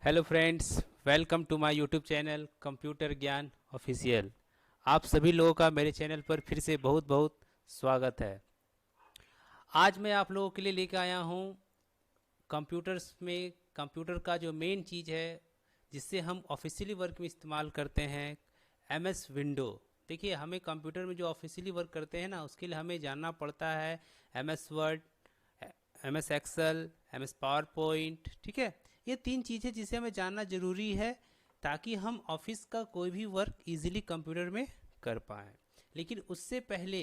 Hello friends, welcome to my YouTube channel computer ज्ञान official. आप सभी लोगों का मेरे चैनल पर फिर से बहुत बहुत स्वागत है। आज मैं आप लोगों के लिए लेकर आया हूँ कंप्यूटर्स में कंप्यूटर का जो मेन चीज़ है जिससे हम ऑफिशियली वर्क में इस्तेमाल करते हैं, एमएस विंडो। देखिए, हमें कंप्यूटर में जो ऑफिशियली वर्क करते हैं ना, उसके लिए हमें जानना पड़ता है MS Word, MS Excel, MS PowerPoint. ठीक है, ये तीन चीज़ें जिसे हमें जानना ज़रूरी है ताकि हम ऑफिस का कोई भी वर्क इजीली कंप्यूटर में कर पाएँ। लेकिन उससे पहले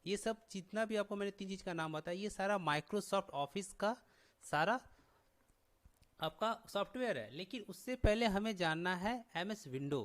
ये सब जितना भी आपको मैंने तीन चीज़ का नाम बताया, ये सारा माइक्रोसॉफ्ट ऑफिस का सारा आपका सॉफ्टवेयर है। लेकिन उससे पहले हमें जानना है एमएस विंडो।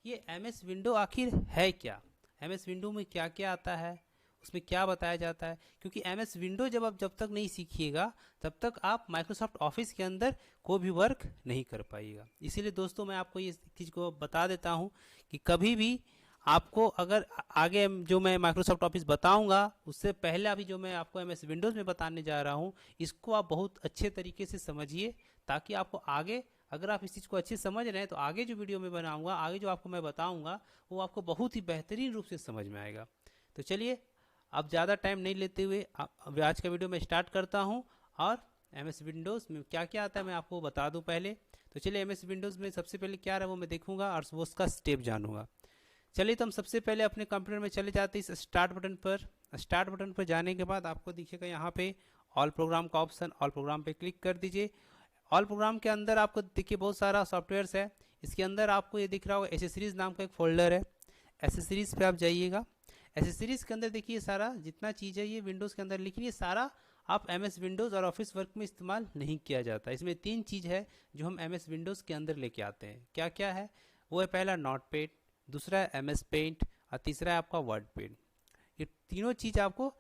ये एमएस विंडो आखिर है क्या, एमएस विंडो में क्या क्या आता है, उसमें क्या बताया जाता है। क्योंकि एमएस विंडो जब तक नहीं सीखिएगा तब तक आप माइक्रोसॉफ्ट ऑफिस के अंदर कोई भी वर्क नहीं कर पाइएगा। इसीलिए दोस्तों, मैं आपको ये चीज़ को बता देता हूँ कि कभी भी आपको अगर आगे जो मैं माइक्रोसॉफ्ट ऑफिस बताऊंगा उससे पहले अभी जो मैं आपको एमएस विंडोज़ में बताने जा रहा हूँ, इसको आप बहुत अच्छे तरीके से समझिए ताकि आपको आगे, अगर आप इस चीज़ को अच्छे समझ रहे हैं तो आगे जो वीडियो में बनाऊंगा, आगे जो आपको मैं बताऊंगा वो आपको बहुत ही बेहतरीन रूप से समझ में आएगा। तो चलिए, अब ज़्यादा टाइम नहीं लेते हुए आज का वीडियो मैं स्टार्ट करता हूँ। और एमएस विंडोज़ में क्या क्या आता है मैं आपको बता दूँ पहले। तो चलिए, एमएस विंडोज़ में सबसे पहले क्या रहा वो मैं देखूंगा और वो उसका स्टेप जानूंगा। चलिए, तो हम सबसे पहले अपने कंप्यूटर में चले जाते हैं इस स्टार्ट बटन पर। स्टार्ट बटन पर जाने के बाद आपको दिखेगा यहाँ पे ऑल प्रोग्राम का ऑप्शन, ऑल प्रोग्राम पे क्लिक कर दीजिए। ऑल प्रोग्राम के अंदर आपको देखिए बहुत सारा सॉफ्टवेयर्स है। इसके अंदर आपको ये दिख रहा होगा एसेसरीज नाम का एक फोल्डर है। एसेसरीज पे आप जाइएगा। एसेसरीज के अंदर देखिए सारा जितना चीज़ है ये विंडोज़ के अंदर, लेकिन ये सारा आप एमएस विंडोज़ और ऑफिस वर्क में इस्तेमाल नहीं किया जाता। इसमें तीन चीज़ है जो हम एमएस विंडोज़ के अंदर लेके आते हैं। क्या क्या है वो है, पहला नोटपैड, दूसरा है एमएस पेंट और तीसरा है आपका वर्ड पैड। ये तीनों चीज़ आपको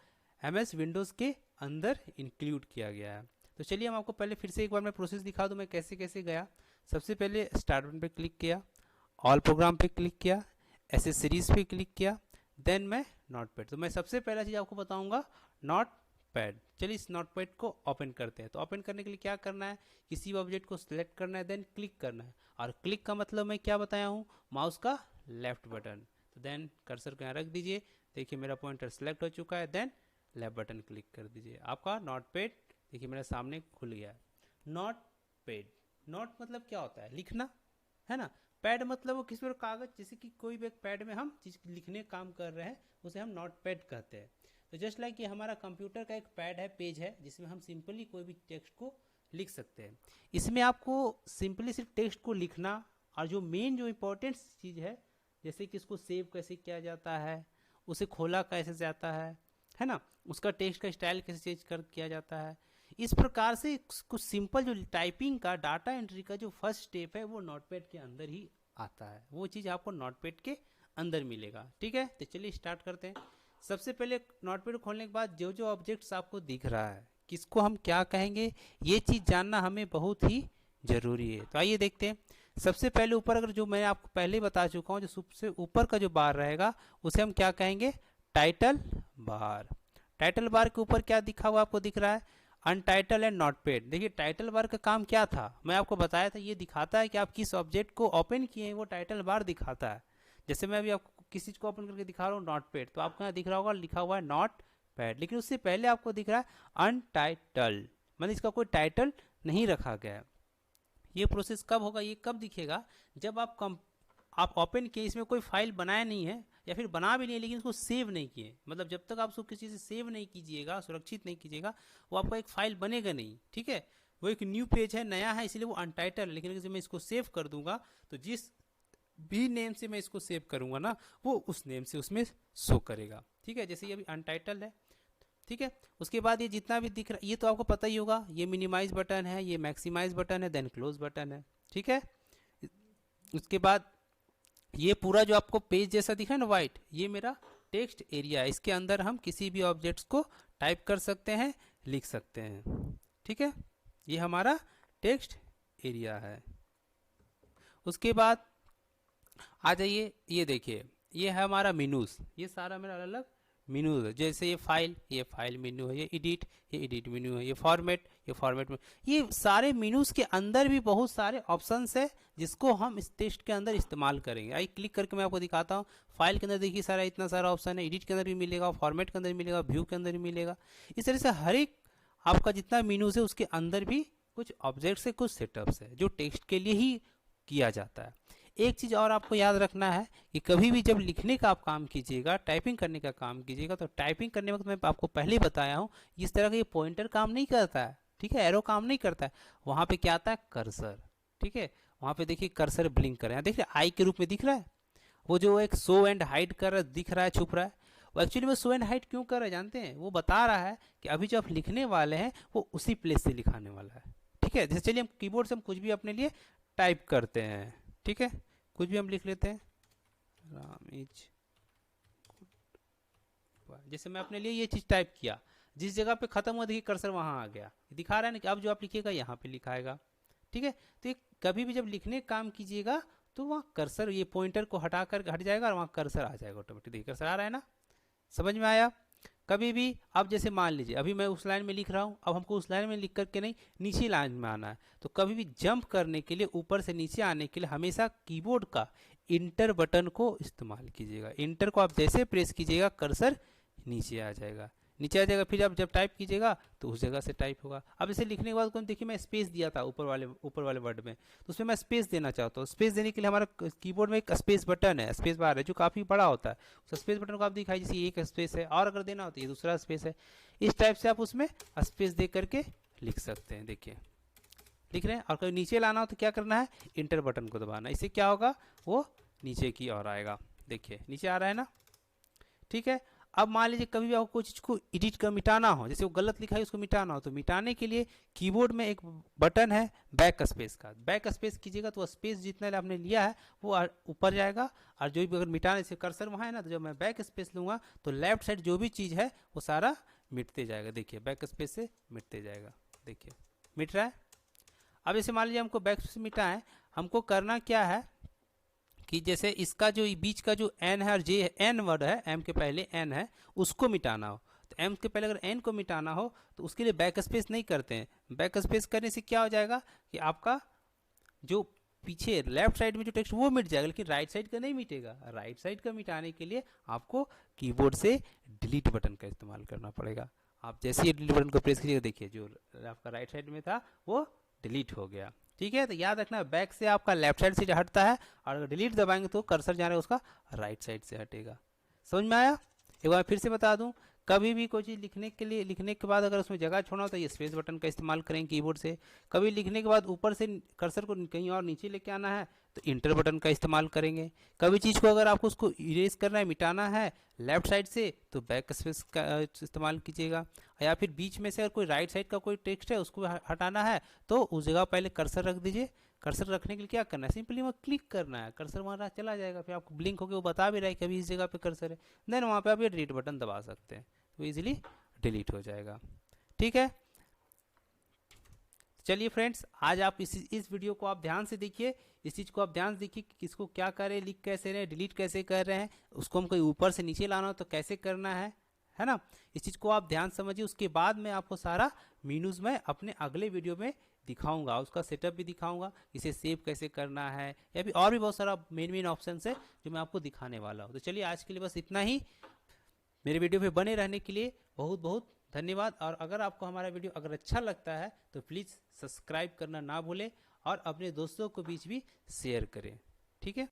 एमएस विंडोज़ के अंदर इंक्लूड किया गया है। तो चलिए, हम आपको पहले फिर से एक बार मैं प्रोसेस दिखा दूं मैं कैसे कैसे गया। सबसे पहले स्टार्ट बटन पे क्लिक किया, ऑल प्रोग्राम पे क्लिक किया, एसेसरीज पे क्लिक किया, देन मैं नोटपैड। तो मैं सबसे पहला चीज़ आपको बताऊंगा नोटपैड। चलिए, इस नोटपैड को ओपन करते हैं। तो ओपन करने के लिए क्या करना है, किसी भी ऑब्जेक्ट को सिलेक्ट करना है, देन क्लिक करना है। और क्लिक का मतलब मैं क्या बताया हूँ, माउस का लेफ्ट बटन। तो देन कर्सर को यहाँ रख दीजिए। देखिए मेरा पॉइंटर सेलेक्ट हो चुका है। देन लेफ्ट बटन क्लिक कर दीजिए, आपका नोटपैड देखिए मेरे सामने खुल गया है। नोटपैड, नोट मतलब क्या होता है, लिखना, है ना। पैड मतलब वो किसी कागज, जैसे कि कोई भी एक पैड में हम चीज लिखने काम कर रहे हैं उसे हम नोटपैड कहते हैं। तो जस्ट लाइक ये हमारा कंप्यूटर का एक पैड है, पेज है, जिसमें हम सिंपली कोई भी टेक्स्ट को लिख सकते हैं। इसमें आपको सिंपली सिर्फ टेक्स्ट को लिखना और जो मेन जो इम्पोर्टेंट चीज़ है, जैसे कि इसको सेव कैसे किया जाता है, उसे खोला कैसे जाता है ना, उसका टेक्स्ट का स्टाइल कैसे चेंज कर किया जाता है, इस प्रकार से कुछ सिंपल जो टाइपिंग का, डाटा एंट्री का जो फर्स्ट स्टेप है वो नोटपैड के अंदर ही आता है। वो चीज़ आपको नोटपैड के अंदर मिलेगा। ठीक है, तो चलिए स्टार्ट करते हैं। सबसे पहले नोटपैड खोलने के बाद जो जो ऑब्जेक्ट्स आपको दिख रहा है, किसको हम क्या कहेंगे, ये चीज़ जानना हमें बहुत ही ज़रूरी है। तो आइए देखते हैं। सबसे पहले ऊपर, अगर जो मैं आपको पहले बता चुका हूँ, जो सबसे ऊपर का जो बार रहेगा उसे हम क्या कहेंगे, टाइटल बार। टाइटल बार के ऊपर क्या दिखा हुआ आपको दिख रहा है, अनटाइटल एंड नोटपैड। देखिए, टाइटल बार का काम क्या था, मैं आपको बताया था, ये दिखाता है कि आप किस ऑब्जेक्ट को ओपन किए हैं, वो टाइटल बार दिखाता है। जैसे मैं अभी आपको किसी चीज को ओपन करके दिखा रहा हूँ, नोटपैड, तो आपको यहाँ दिख रहा होगा लिखा हुआ है नॉट पैड, लेकिन उससे पहले आपको दिख रहा है अनटाइटल्ड, मतलब इसका कोई टाइटल नहीं रखा गया है। ये प्रोसेस कब होगा, ये कब दिखेगा, जब आप ओपन किए, इसमें कोई फाइल बनाया नहीं है या फिर बना भी नहीं है लेकिन उसको सेव नहीं किए, मतलब जब तक आप उसको किसी से सेव नहीं कीजिएगा, सुरक्षित नहीं कीजिएगा, वो आपका एक फाइल बनेगा नहीं। ठीक है, वो एक न्यू पेज है, नया है, इसलिए वो अनटाइटल। लेकिन अगर मैं इसको सेव कर दूंगा तो जिस भी नेम से मैं इसको सेव करूंगा ना, वो उस नेम से उसमें शो करेगा। ठीक है, जैसे ये अभी अनटाइटल है। ठीक है, उसके बाद ये जितना भी दिख रहा है ये तो आपको पता ही होगा, ये मिनिमाइज बटन है, ये मैक्सिमाइज बटन है, देन क्लोज बटन है। ठीक है, उसके बाद ये पूरा जो आपको पेज जैसा दिखा है ना व्हाइट, ये मेरा टेक्स्ट एरिया है। इसके अंदर हम किसी भी ऑब्जेक्ट्स को टाइप कर सकते हैं, लिख सकते हैं। ठीक है, ये हमारा टेक्स्ट एरिया है। उसके बाद आ जाइए, ये देखिए, ये है हमारा मेनूज। ये सारा मेरा अलग अलग मेनू है। जैसे ये फाइल मेनू है, ये एडिट मेनू है, ये फॉर्मेट मेनू। ये सारे मेनूज के अंदर भी बहुत सारे ऑप्शंस है जिसको हम इस टेस्ट के अंदर इस्तेमाल करेंगे। आई क्लिक करके मैं आपको दिखाता हूँ। फाइल के अंदर देखिए सारा इतना सारा ऑप्शन है, एडिट के अंदर भी मिलेगा, फॉर्मेट के अंदर भी मिलेगा, व्यू के अंदर भी मिलेगा। इस तरह से हर एक आपका जितना मेनूज है उसके अंदर भी कुछ ऑब्जेक्ट्स है, कुछ सेटअप्स है जो टेक्स्ट के लिए ही किया जाता है। एक चीज़ और आपको याद रखना है कि कभी भी जब लिखने का आप काम कीजिएगा, टाइपिंग करने का काम कीजिएगा, तो टाइपिंग करने वक्त मैं आपको पहले ही बताया हूँ इस तरह का ये पॉइंटर काम नहीं करता है, ठीक है, एरो काम नहीं करता है। वहाँ पे क्या आता है, कर्सर, ठीक है। वहाँ पे देखिए कर्सर ब्लिंक कर रहे हैं, देखिए आई के रूप में दिख रहा है। वो जो एक शो एंड हाइड कर रहा दिख रहा है, छुप रहा है, वो एक्चुअली में शो एंड हाइड क्यों कर रहा है जानते हैं? वो बता रहा है कि अभी जो आप लिखने वाले हैं वो उसी प्लेस से लिखाने वाला है, ठीक है। जैसे चलिए हम कीबोर्ड से हम कुछ भी अपने लिए टाइप करते हैं, ठीक है, कुछ भी हम लिख लेते हैं, रामीज। जैसे मैं अपने लिए ये चीज टाइप किया, जिस जगह पे खत्म हुआ देखिए कर्सर वहां आ गया, दिखा रहा है ना कि अब जो आप लिखिएगा यहाँ पे लिखाएगा, ठीक है। तो ये कभी भी जब लिखने का काम कीजिएगा तो वहाँ कर्सर, ये पॉइंटर को हटा कर हट जाएगा और वहाँ कर्सर आ जाएगा ऑटोमेटिक। देखिए कर्सर आ रहा है ना, समझ में आया? कभी भी अब जैसे मान लीजिए अभी मैं उस लाइन में लिख रहा हूँ, अब हमको उस लाइन में लिख करके नहीं नीचे लाइन में आना है, तो कभी भी जंप करने के लिए, ऊपर से नीचे आने के लिए हमेशा कीबोर्ड का इंटर बटन को इस्तेमाल कीजिएगा। इंटर को आप जैसे प्रेस कीजिएगा कर्सर नीचे आ जाएगा, नीचे आ जाएगा। फिर आप जब टाइप कीजिएगा तो उस जगह से टाइप होगा। अब इसे लिखने के बाद देखिए मैं स्पेस दिया था ऊपर वाले वर्ड में, तो उसमें मैं स्पेस देना चाहता हूँ। स्पेस देने के लिए हमारा कीबोर्ड में एक स्पेस बटन है, स्पेस बार है, जो काफ़ी बड़ा होता है। उस स्पेस बटन को आप दिखाई, जैसे एक स्पेस है, और अगर देना हो तो ये दूसरा स्पेस है। इस टाइप से आप उसमें स्पेस दे करके लिख सकते हैं। देखिए लिख रहे हैं, और कभी नीचे लाना हो तो क्या करना है, इंटर बटन को दबाना। इससे क्या होगा, वो नीचे की ओर आएगा। देखिए नीचे आ रहा है ना, ठीक है। अब मान लीजिए कभी भी आपको कोई चीज़ को एडिट कर मिटाना हो, जैसे वो गलत लिखा है उसको मिटाना हो, तो मिटाने के लिए कीबोर्ड में एक बटन है बैक स्पेस का, बैक स्पेस कीजिएगा तो स्पेस जितना आपने लिया है वो ऊपर जाएगा। और जो भी अगर मिटाने से कर्सर वहाँ है ना, तो जब मैं बैक स्पेस लूँगा तो लेफ्ट साइड जो भी चीज़ है वो सारा मिटते जाएगा। देखिए बैक स्पेस से मिटते जाएगा, देखिए मिट रहा है। अब जैसे मान लीजिए हमको बैक स्पेस मिटा है, हमको करना क्या है कि जैसे इसका जो बीच का जो एन है और जे है, एन वर्ड है, एम के पहले एन है, उसको मिटाना हो तो एम के पहले अगर एन को मिटाना हो तो उसके लिए बैक स्पेस नहीं करते हैं। बैक स्पेस करने से क्या हो जाएगा कि आपका जो पीछे लेफ्ट साइड में जो टेक्स्ट वो मिट जाएगा, लेकिन राइट साइड का नहीं मिटेगा। राइट साइड का मिटाने के लिए आपको कीबोर्ड से डिलीट बटन का इस्तेमाल करना पड़ेगा। आप जैसे ही डिलीट बटन को प्रेस कीजिएगा, देखिए जो आपका राइट साइड में था वो डिलीट हो गया, ठीक है। तो याद रखना बैक से आपका लेफ्ट साइड से हटता है, और अगर डिलीट दबाएंगे तो कर्सर जा रहा है उसका राइट साइड से हटेगा। समझ में आया? एक बार फिर से बता दूं, कभी भी कोई चीज़ लिखने के लिए, लिखने के बाद अगर उसमें जगह छोड़ना हो तो ये स्पेस बटन का इस्तेमाल करें कीबोर्ड से। कभी लिखने के बाद ऊपर से कर्सर को कहीं और नीचे लेके आना है तो इंटर बटन का इस्तेमाल करेंगे। कभी चीज़ को अगर आपको उसको इरेज करना है, मिटाना है लेफ्ट साइड से, तो बैक स्पेस का इस्तेमाल कीजिएगा। या फिर बीच में से अगर कोई राइट साइड का कोई टेक्स्ट है उसको हटाना है तो उस जगह पहले कर्सर रख दीजिए। कर्सर रखने के लिए क्या करना है, सिंपली वहाँ क्लिक करना है, कर्सर वहाँ चला जाएगा। फिर आपको ब्लिंक होकर वो बता भी रहा है कि अभी इस जगह पे कर्सर है, देन वहाँ पे आप ये डिलीट बटन दबा सकते हैं, तो इजीली डिलीट हो जाएगा, ठीक है। चलिए फ्रेंड्स, आज आप इस वीडियो को आप ध्यान से देखिए, इस चीज़ को आप ध्यान से देखिए कि किसको क्या करें, लिख कैसे रहे, डिलीट कैसे कर रहे हैं, उसको हम कोई ऊपर से नीचे लाना हो तो कैसे करना है ना। इस चीज़ को आप ध्यान समझिए। उसके बाद मैं आपको सारा मीनूज में अपने अगले वीडियो में दिखाऊंगा, उसका सेटअप भी दिखाऊंगा, इसे सेव कैसे करना है, या फिर और भी बहुत सारा मेन ऑप्शन है जो मैं आपको दिखाने वाला हूँ। तो चलिए आज के लिए बस इतना ही। मेरे वीडियो पे बने रहने के लिए बहुत बहुत धन्यवाद। और अगर आपको हमारा वीडियो अगर अच्छा लगता है तो प्लीज़ सब्सक्राइब करना ना भूलें और अपने दोस्तों को बीच भी शेयर करें, ठीक है।